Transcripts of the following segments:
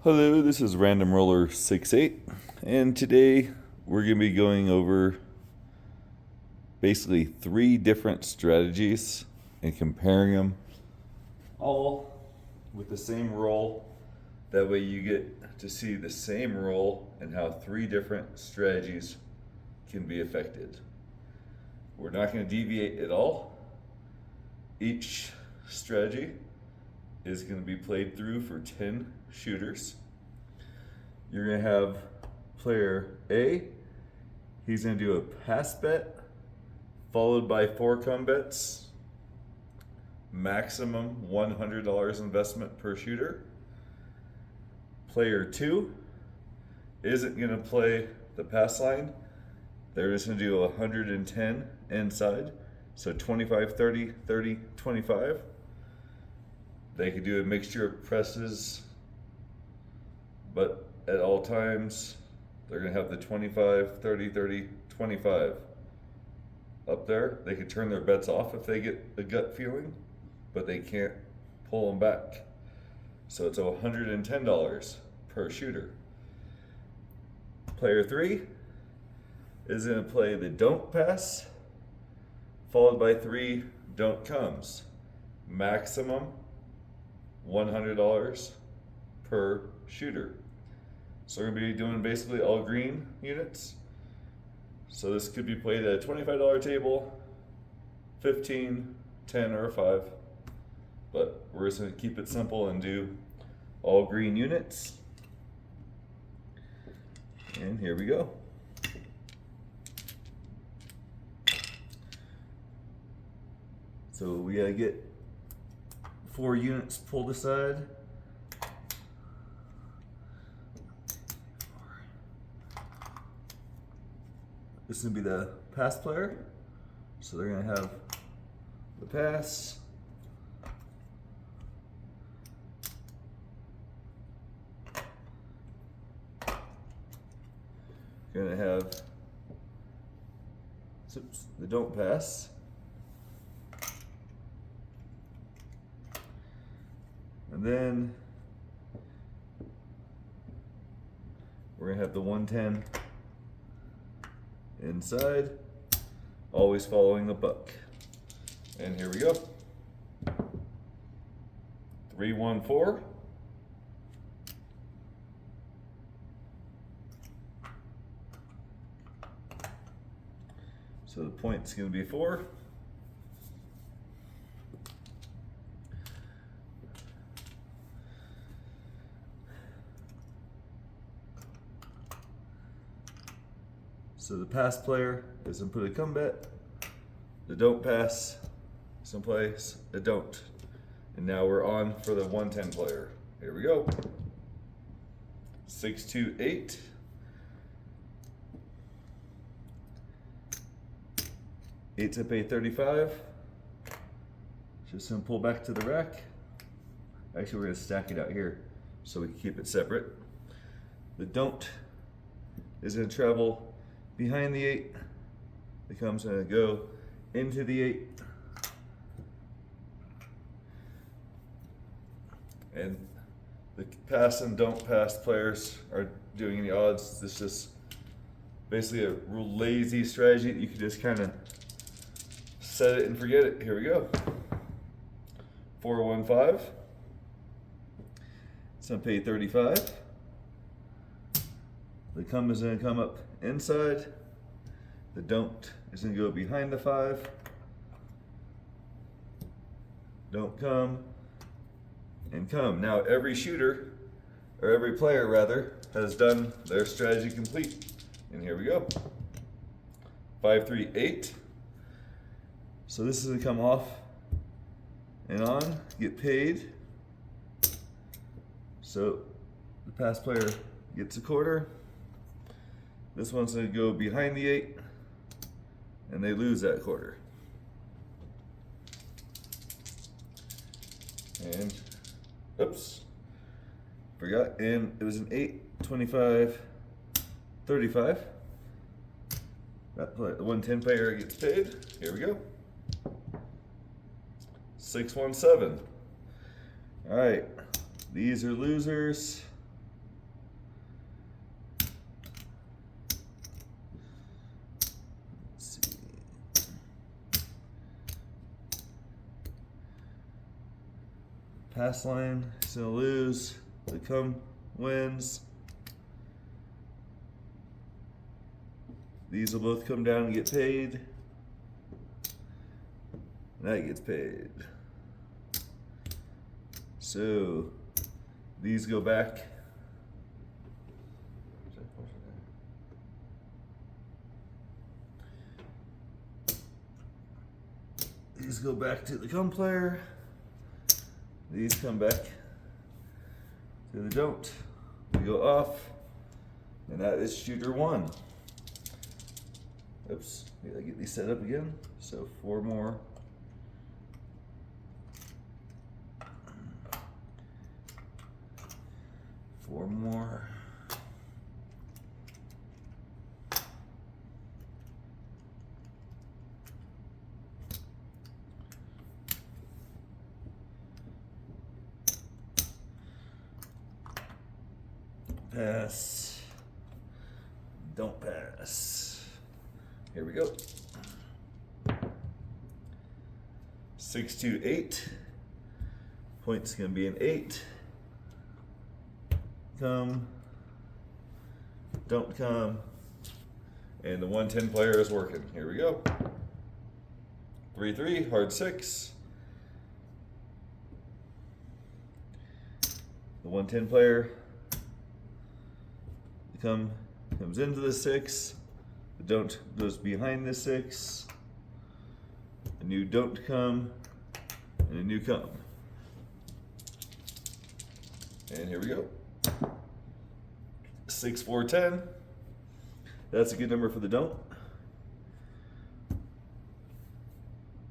Hello, this is Random Roller 68, and today we're going to be going over basically three different strategies and comparing them all with the same roll. That way you get to see the same roll and how three different strategies can be affected. We're not going to deviate at all. Each strategy is going to be played through for 10 shooters. You're going to have player A. He's going to do a pass bet followed by 4 come bets. Maximum $100 investment per shooter. Player 2 isn't going to play the pass line. They're just going to do 110 inside. So 25, 30, 30, 25. They could do a mixture of presses, but at all times, they're going to have the 25, 30, 30, 25 up there. They could turn their bets off if they get a gut feeling, but they can't pull them back. So it's $110 per shooter. Player 3 is going to play the don't pass, followed by 3 don't comes. Maximum $100 per shooter. So we're going to be doing basically all green units. So this could be played at a $25 table, 15, 10, or a 5. But we're just going to keep it simple and do all green units. And here we go. So we gotta get 4 units pulled aside. This is gonna be the pass player. So they're gonna have the pass. You're gonna have the don't pass. And then we're gonna have the 110 inside, always following the buck. And here we go. 3, 1, 4. So the point's gonna be 4. So the pass player is going to put a come bet. The don't pass is going to place a don't. And now we're on for the 110 player. Here we go. 6, 2, 8. Eight's up a 35. Just going to pull back to the rack. Actually, we're going to stack it out here so we can keep it separate. The don't is going to travel behind the 8, the come's going to go into the 8. And the pass and don't pass players are doing any odds. This is just basically a real lazy strategy that you can just kind of set it and forget it. Here we go. 4, 1, 5. It's going to pay 35. The come is going to come up inside. The don't is going to go behind the 5. Don't come and come. Now every shooter, or every player rather, has done their strategy complete. And here we go. 5, 3, 8. So this is going to come off and on, get paid. So the pass player gets a quarter. This one's going to go behind the 8, and they lose that quarter. And, oops, forgot, and it was an 8, 25, 35. That play, the 110 player gets paid. Here we go. 6, 1, 7. All right, these are losers. pass line is gonna lose. The come wins. These will both come down and get paid. That gets paid. So these go back. These go back to the come player. These come back to the don't. We go off, and that is shooter one. Oops, I get these set up again. So 4 more. Four more. Pass. Don't pass. Here we go. 6 to 8. Point's gonna be an 8. Come. Don't come. And the 110 player is working. Here we go. 3-3, hard 6. The 110 player comes into the 6. The don't goes behind the 6. A new don't come and a new come. And here we go. 6, 4, 10. That's a good number for the don't.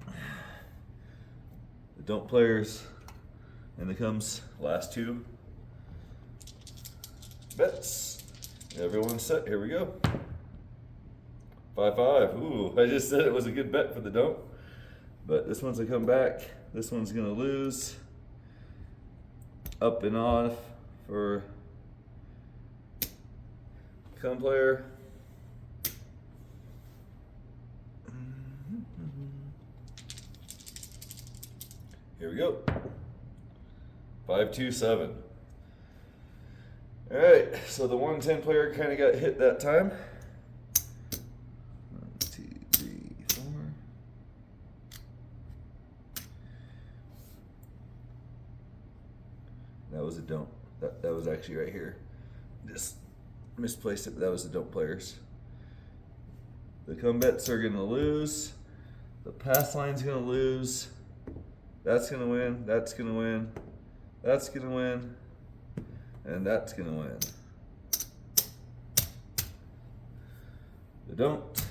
The don't players and the comes last 2 bets. Everyone's set. Here we go. 5-5. Ooh, I just said it was a good bet for the don't. But this one's a come back. This one's gonna lose. Up and off for come player. Here we go. 5-2-7. All right, so the 110 player kind of got hit that time. 1, 2, 3, 4. That was a don't. That was actually right here. Just misplaced it, but that was the don't players. The come bets are gonna lose. The pass line's gonna lose. That's gonna win. That's gonna win. That's gonna win. And that's gonna win. The don't.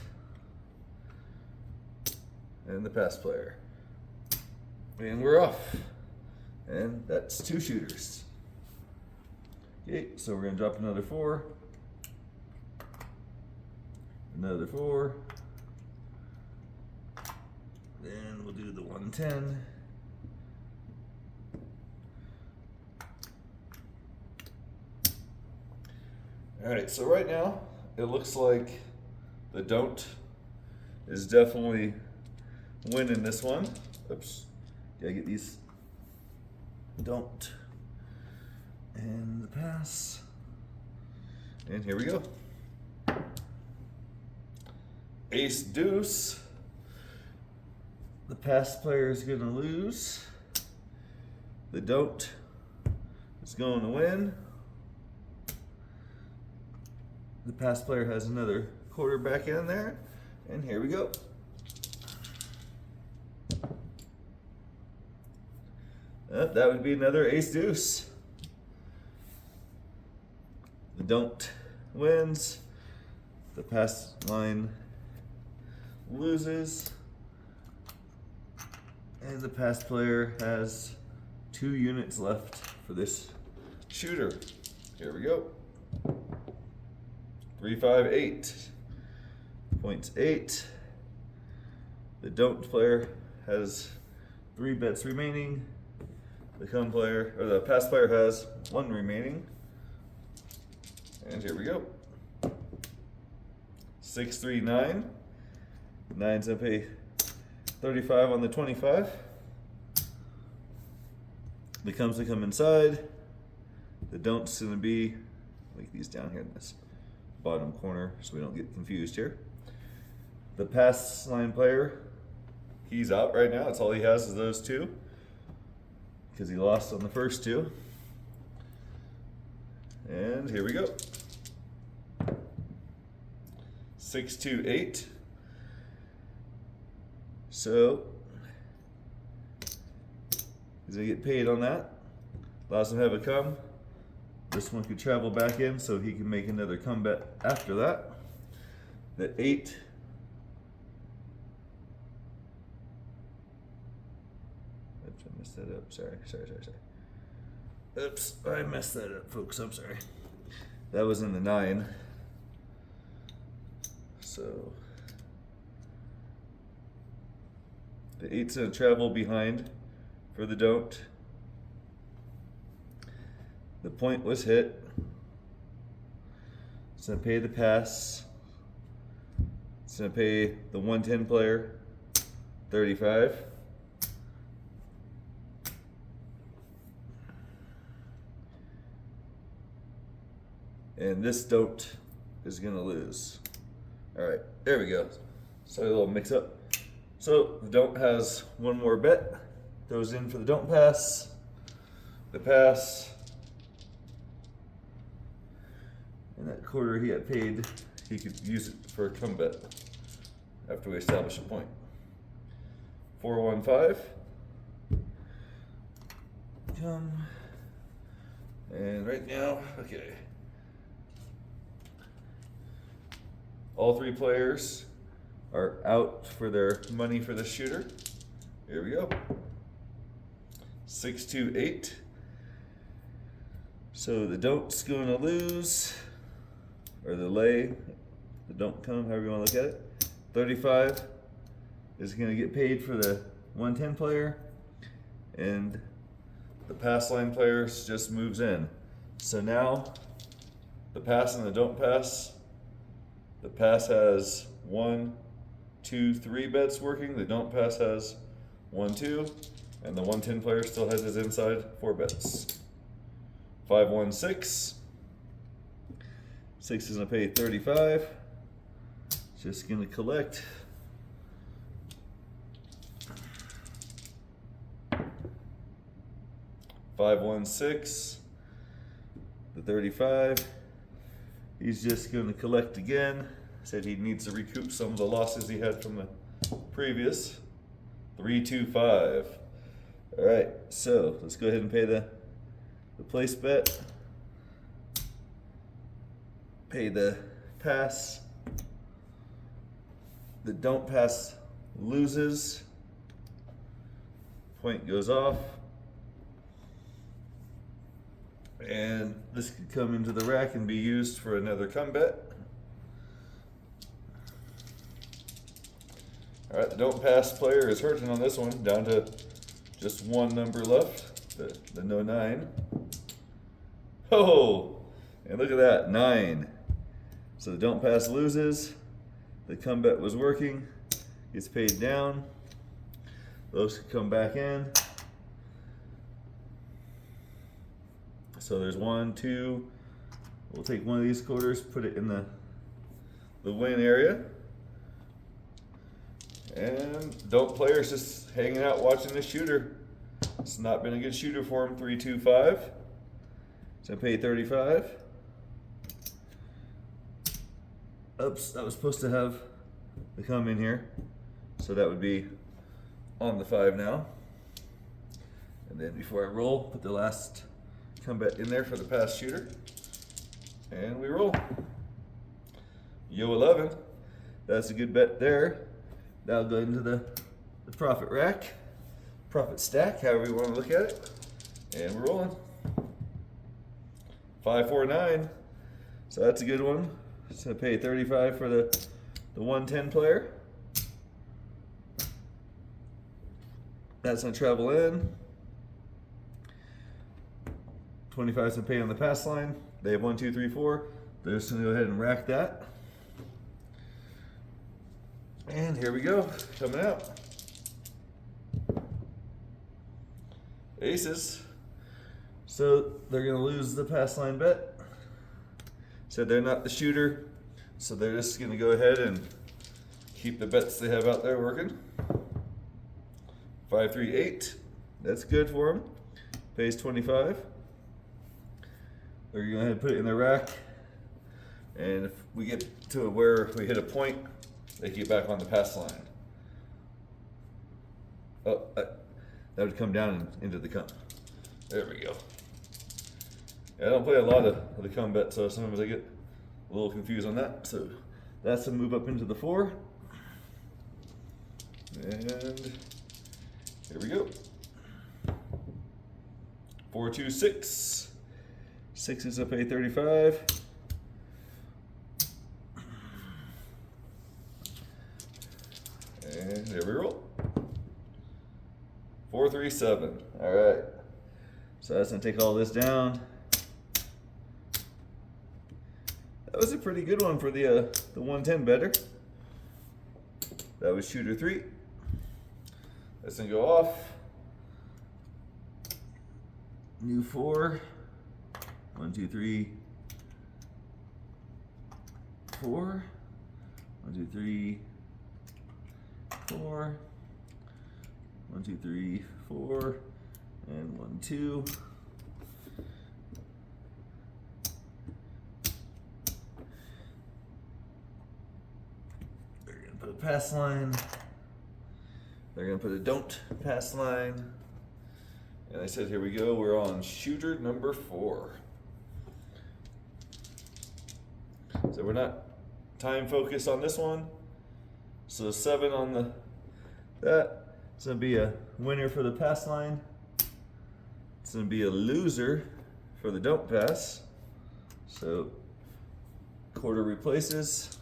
And the pass player. And we're off. And that's 2 shooters. Okay, so we're gonna drop another 4. Another 4. Then we'll do the 110. All right, so right now it looks like the don't is definitely winning this one. Oops, gotta get these don't and the pass. And here we go. Ace deuce. The pass player is gonna lose. The don't is going to win. The pass player has another quarterback in there, and here we go. That would be another ace deuce. The don't wins. The pass line loses. And the pass player has 2 units left for this shooter. Here we go. 3, 5, 8. Points 8. The don't player has 3 bets remaining. The come player, or the pass player has 1 remaining. And here we go. 6, 3, 9. 9's gonna pay 35 on the 25. The comes to come inside. The don't's gonna be, like these down here in this bottom corner so we don't get confused here. The pass line player, he's out right now. That's all he has is those two because he lost on the first two. And here we go. 6, 2, 8. So he's gonna get paid on that. Allows him to have a come. This one could travel back in so he can make another comeback after that. The 8. Oops, I messed that up. Sorry. Oops, I messed that up, folks. I'm sorry. That was in the 9. So the 8's gonna travel behind for the don't. The point was hit. It's gonna pay the pass. It's gonna pay the 110 player 35. And this don't is gonna lose. All right, there we go. So a little mix up. So the don't has one more bet. Goes in for the don't pass. The pass. And that quarter he had paid, he could use it for a come bet after we establish a point. 4-1-5. Come. And right now, okay. All 3 players are out for their money for the shooter. Here we go. 6, 2, 8. So the don't's going to lose, or the lay, the don't come, however you want to look at it. 35 is going to get paid for the 110 player, and the pass line player just moves in. So now the pass and the don't pass. The pass has 1, 2, 3 bets working. The don't pass has 1, 2, and the 110 player still has his inside 4 bets. 5, 1, 6. 6 is gonna pay 35. Just gonna collect. Five, 1, 6. The 35. He's just going to collect again. Said he needs to recoup some of the losses he had from the previous. 3, 2, 5. All right, so let's go ahead and pay the place bet. Pay the pass. The don't pass loses. Point goes off. And this could come into the rack and be used for another come bet. All right, the don't pass player is hurting on this one, down to just 1 number left, the no 9. Oh, and look at that, 9. So the don't pass loses. The come bet was working. Gets paid down. Those could come back in. So there's 1, 2. We'll take one of these quarters, put it in the win area. And don't player's just hanging out watching the shooter. It's not been a good shooter for him. 3, 2, 5. So I pay 35. Oops, I was supposed to have the come in here. So that would be on the 5 now. And then before I roll, put the last come bet in there for the pass shooter. And we roll. Yo 11. That's a good bet there. That'll go into the profit rack, profit stack, however you want to look at it. And we're rolling. 5, 4, 9. So that's a good one. So I pay 35 for the 110 player. That's gonna travel in. 25 is gonna pay on the pass line. They have 1, 2, 3, 4. They're just gonna go ahead and rack that. And here we go, coming out. Aces. So they're gonna lose the pass line bet. So they're not the shooter. So they're just gonna go ahead and keep the bets they have out there working. 5, 3, 8. That's good for them. Pays 25. They're gonna put it in the rack. And if we get to where we hit a point, they get back on the pass line. Oh, that would come down into the cum. There we go. Yeah, I don't play a lot of the cum bet, so sometimes I get a little confused on that. So that's a move up into the 4. And here we go. 4, 2, 6. 6 is a pay 35. And there we roll. 4, 3, 7. All right. So that's gonna take all this down. That was a pretty good one for the 110 better. That was shooter 3. That's gonna go off. New 4. 1, 2, 3, 4. 1, 2, 3, 4. 1, 2, 3, 4. And 1, 2. They're gonna put a pass line. They're gonna put a don't pass line. And I said, here we go, we're on shooter number 4. So we're not time focused on this one. So 7 on that. It's gonna be a winner for the pass line. It's gonna be a loser for the don't pass. So quarter replaces.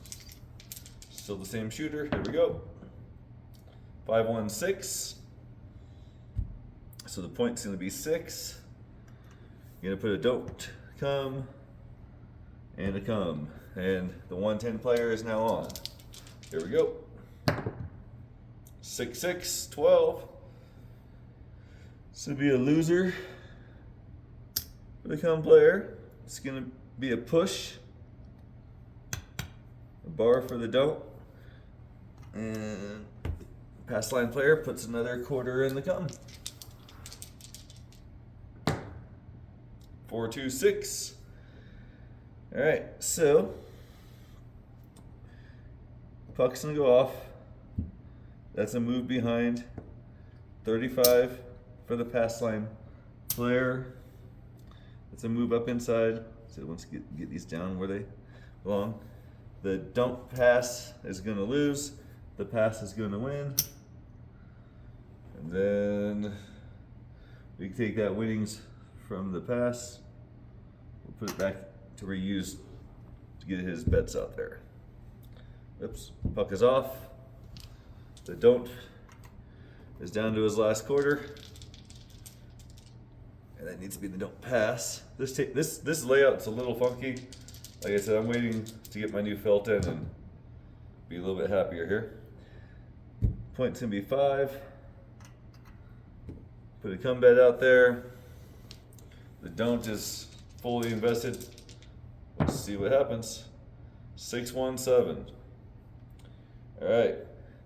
Still the same shooter, here we go. 5, 1, 6. So the point's gonna be 6. You're gonna put a don't come and a come. And the 110 player is now on. Here we go. 6, 6, 12. This would be a loser for the come player. It's gonna be a push. A bar for the don't. And pass line player puts another quarter in the come. 4, 2, 6. All right, so puck's gonna go off. That's a move behind. 35 for the pass line player. It's a move up inside. So once you get these down where they belong. The don't pass is gonna lose. The pass is gonna win. And then we can take that winnings from the pass. We'll put it back to reuse to get his bets out there. Oops, puck is off. The don't is down to his last quarter. And that needs to be the don't pass. This layout's a little funky. Like I said, I'm waiting to get my new felt in and be a little bit happier here. Point's gonna be 5. Put a come bet out there. The don't is fully invested. Let's see what happens. 6, 1, 7. All right,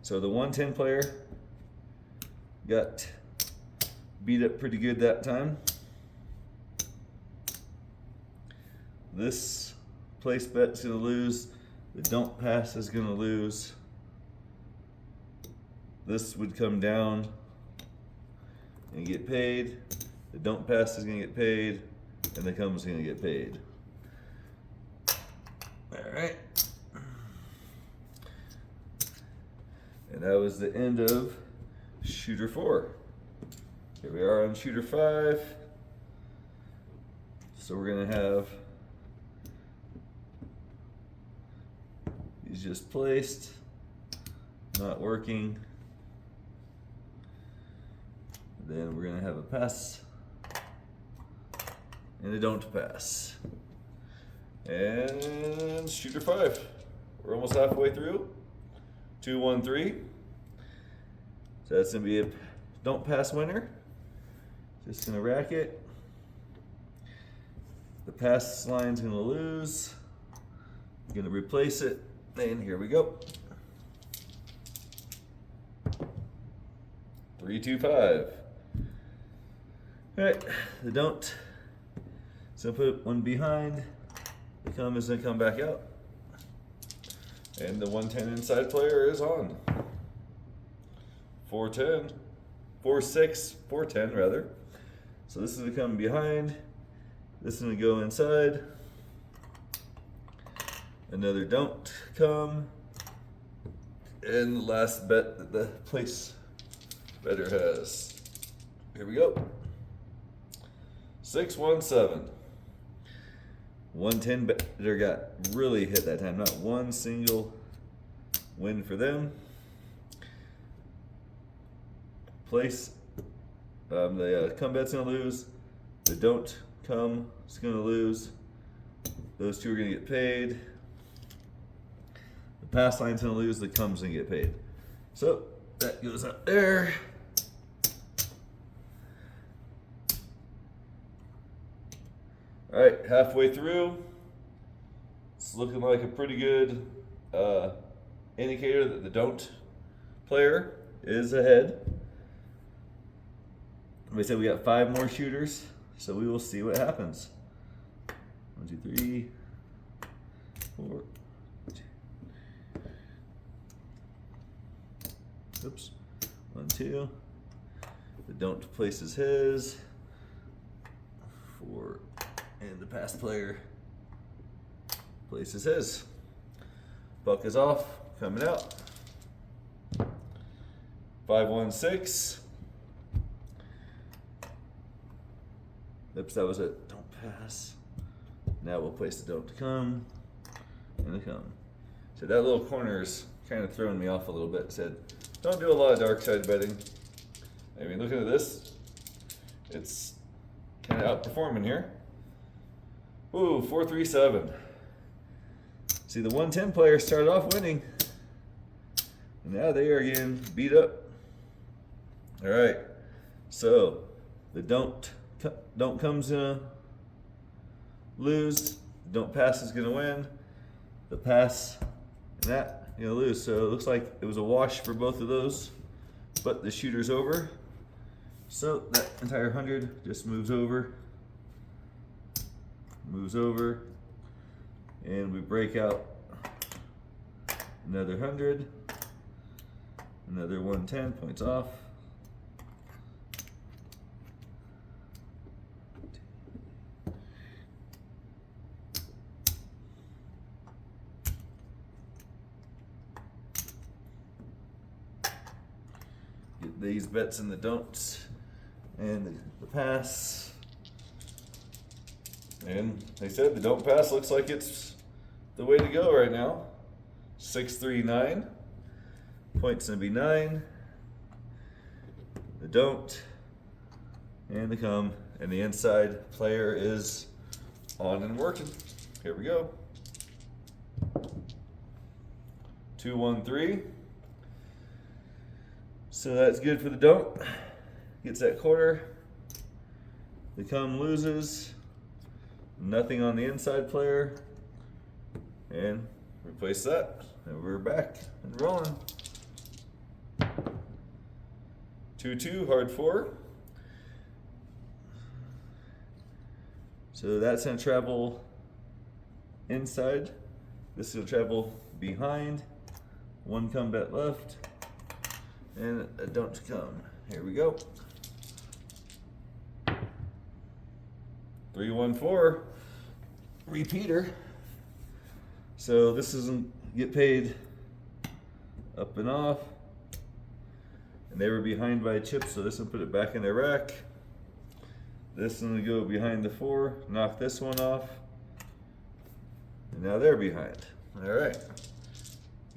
so the 110 player got beat up pretty good that time. This place bet's gonna lose. The don't pass is gonna lose. This would come down and get paid. The don't pass is gonna get paid, and the come is gonna get paid. All right. And that was the end of shooter 4. Here we are on shooter 5. So we're gonna have these just placed, not working. Then we're gonna have a pass and a don't pass. And shooter 5. We're almost halfway through. 2, 1, 3. So that's gonna be a don't pass winner. Just gonna rack it. The pass line's gonna lose. I'm gonna replace it, and here we go. 3-2-5. All right, the don't. So put one behind. The come is gonna come back out. And the 110 inside player is on. 4-10. 4-6, 4-10 rather. So this is gonna come behind. This is gonna go inside. Another don't come. And the last bet that the place better has. Here we go. 6-1-7. 110 better got really hit that time. Not one single win for them. Place. The come bet's gonna lose. The don't come is gonna lose. Those two are gonna get paid. The pass line's gonna lose. The come's gonna get paid. So that goes up there. All right, halfway through. It's looking like a pretty good indicator that the don't player is ahead. We said we got 5 more shooters, so we will see what happens. 1, 2, 3, 4. Oops. 1, 2. The don't places his. 4. And the pass player places his. Buck is off, coming out. 5-1-6. Oops, that was a don't pass. Now we'll place the don't come and the come. So that little corner is kind of throwing me off a little bit. Said, don't do a lot of dark side betting. I mean, looking at this, it's kind of outperforming here. Ooh, 4-3-7. See, the 110 player started off winning. And now they are getting beat up. All right. So the don't come's gonna lose. The don't pass is gonna win. The pass and that gonna lose. So it looks like it was a wash for both of those. But the shooter's over. So that entire 100 just moves over. Moves over, and we break out another 100, another 110 points off. Get these bets in the don'ts and the pass. And they said the don't pass looks like it's the way to go right now. 6-3-9. Points gonna be 9. The don't and the come, and the inside player is on and working. Here we go. 2-1-3. So that's good for the don't. Gets that quarter. The come loses. Nothing on the inside player, and replace that, and we're back and rolling. 2-2, hard 4. So that's gonna travel inside. This is gonna travel behind. 1 come bet left, and a don't come. Here we go. 3-1-4, repeater. So this doesn't get paid up and off. And they were behind by a chip, so this will put it back in their rack. This one will go behind the 4, knock this one off. And now they're behind. All right.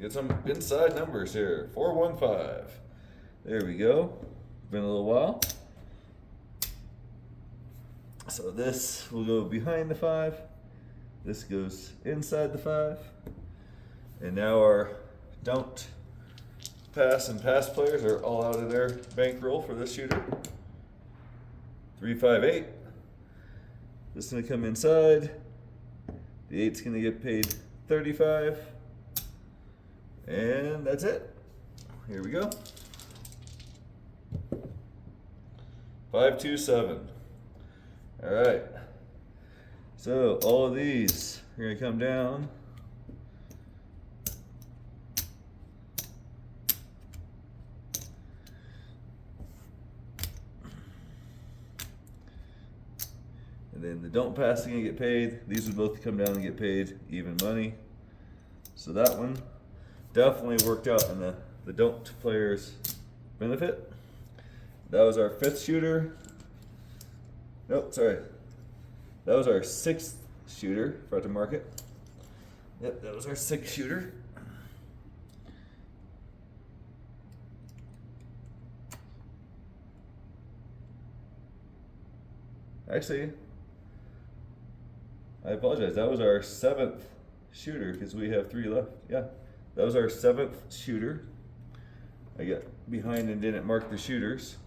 Get some inside numbers here. 4-1-5. There we go. Been a little while. So this will go behind the 5. This goes inside the 5. And now our don't pass and pass players are all out of their bankroll for this shooter. 3-5-8. This is gonna come inside. The 8's gonna get paid 35. And that's it. Here we go. 527. All right. So all of these are gonna come down. And then the don't pass is gonna get paid. These would both come down and get paid even money. So that one definitely worked out in the don't player's benefit. That was our 5th shooter. Nope, sorry. That was our 6th shooter. Forgot to mark it. Yep, that was our 6th shooter. Actually, I apologize. That was our 7th shooter because we have 3 left. Yeah, that was our 7th shooter. I got behind and didn't mark the shooters.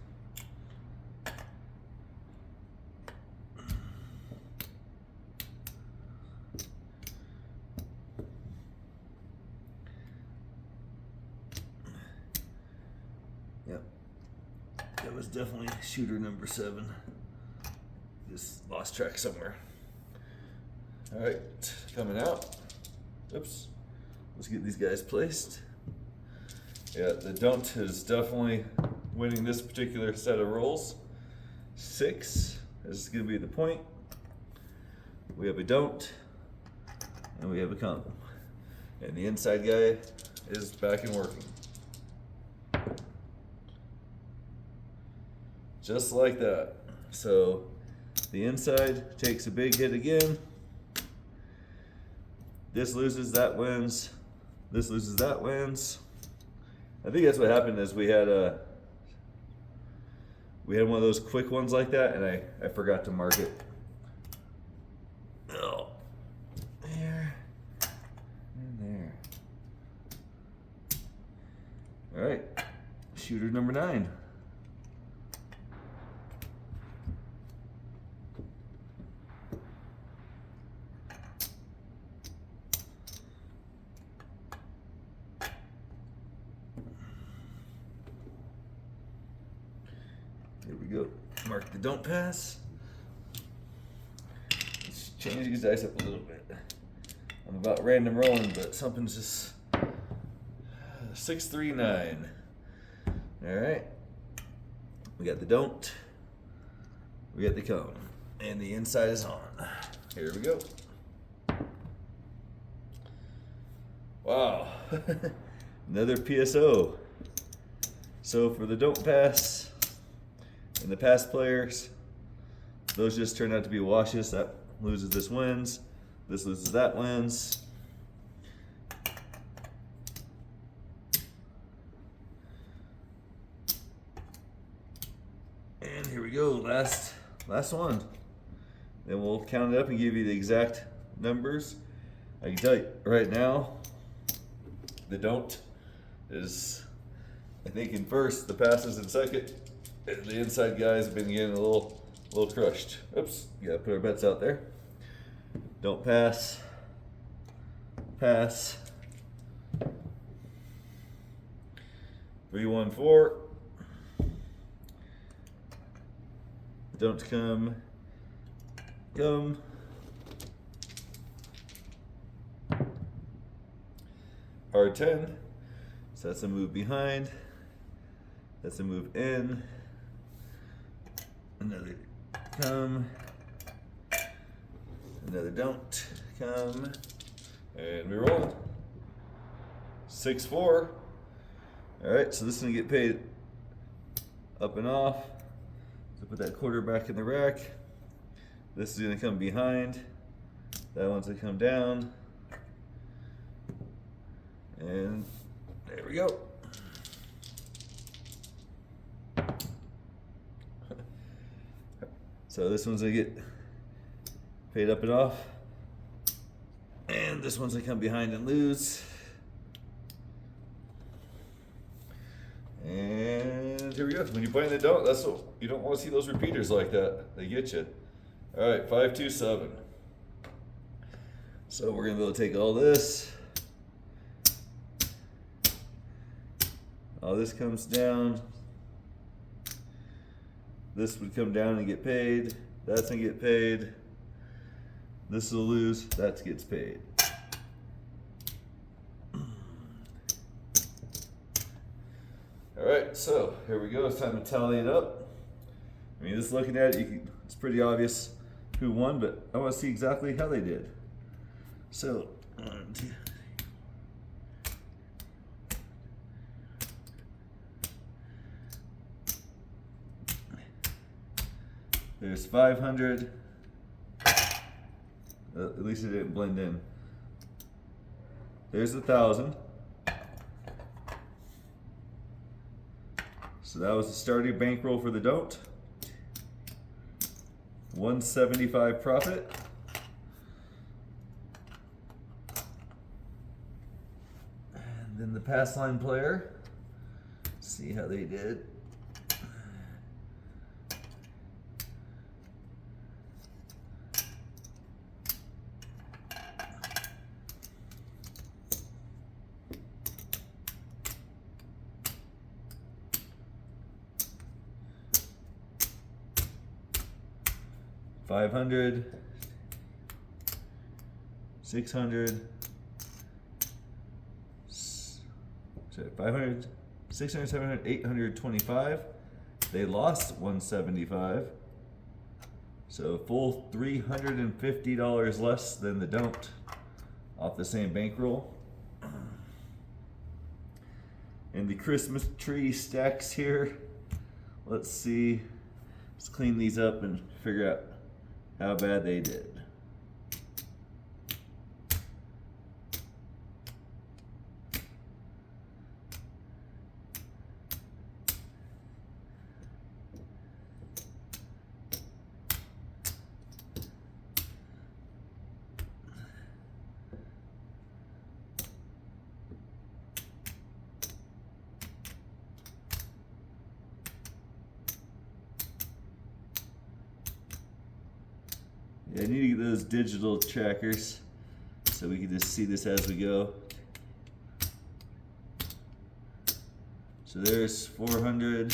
Yep, that was definitely shooter number 7. Just lost track somewhere. All right, coming out. Oops. Let's get these guys placed. Yeah, the don't is definitely winning this particular set of rolls. 6 is going to be the point. We have a don't, and we have a come. And the inside guy is back and working. Just like that. So the inside takes a big hit again. This loses, that wins. This loses, that wins. I think that's what happened is we had one of those quick ones like that, and I forgot to mark it. Oh, there and there. All right, shooter number 9. Here we go. Mark the don't pass. Let's change these dice up a little bit. I'm about random rolling, but something's just 639. All right. We got the don't. We got the come, and the inside is on. Here we go. Wow. Another PSO. So for the don't pass. And the pass players, those just turn out to be washes. That loses, this wins. This loses, that wins. And here we go, last one. Then we'll count it up and give you the exact numbers. I can tell you right now, the don't is, I think, in first, the pass is in second. The inside guys have been getting a little crushed. Oops, gotta put our bets out there. Don't pass. Pass. 3-1-4. Don't come. Come. Hard 10. So that's a move behind. That's a move in. Another come. Another don't come. And we roll. 6-4. All right, so this is gonna get paid up and off. So put that quarter back in the rack. This is gonna come behind. That one's gonna come down. And there we go. So this one's gonna get paid up and off. And this one's gonna come behind and lose. And here we go. When you're playing the don't, that's what, you don't want to see those repeaters like that. They get you. All right, 527. So we're gonna be able to take all this. All this comes down. This would come down and get paid. That's gonna get paid. This will lose. That gets paid. All right, so here we go. It's time to tally it up. I mean, just looking at it, it's pretty obvious who won, but I want to see exactly how they did. So, 1, 2, 3. There's 500. At least it didn't blend in. There's 1,000. So that was the starting bankroll for the don't. 175 profit. And then the pass line player. See how they did. $500, $600, 500, 600, 700, 825. They lost 175. So full $350 less than the don't off the same bankroll. And the Christmas tree stacks here. Let's see. Let's clean these up and figure out how bad they did. Yeah, I need to get those digital trackers so we can just see this as we go. So there's 400.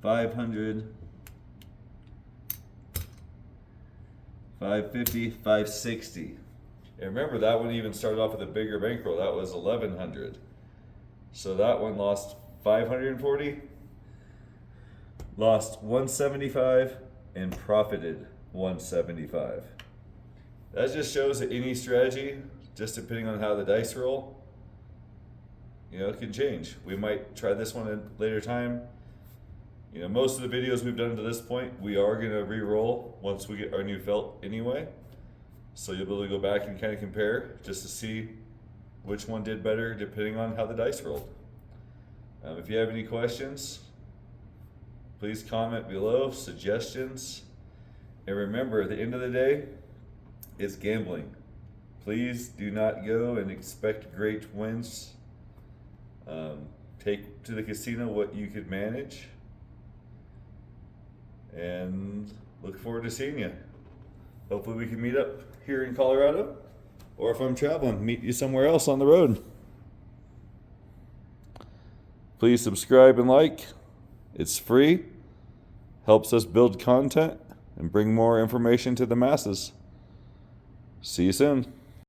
$500, $550, $560. And remember, that one even started off with a bigger bankroll. That was 1,100. So that one lost 540, lost 175, and profited 175. That just shows that any strategy, just depending on how the dice roll, it can change. We might try this one at a later time. Most of the videos we've done to this point, we are going to re-roll once we get our new felt anyway. So you'll be able to go back and kind of compare just to see which one did better depending on how the dice rolled. If you have any questions, please comment below, suggestions. And remember, at the end of the day, it's gambling. Please do not go and expect great wins. Take to the casino what you could manage. And look forward to seeing you. Hopefully we can meet up here in Colorado, or if I'm traveling, meet you somewhere else on the road. Please subscribe and like. It's free, helps us build content and bring more information to the masses. See you soon.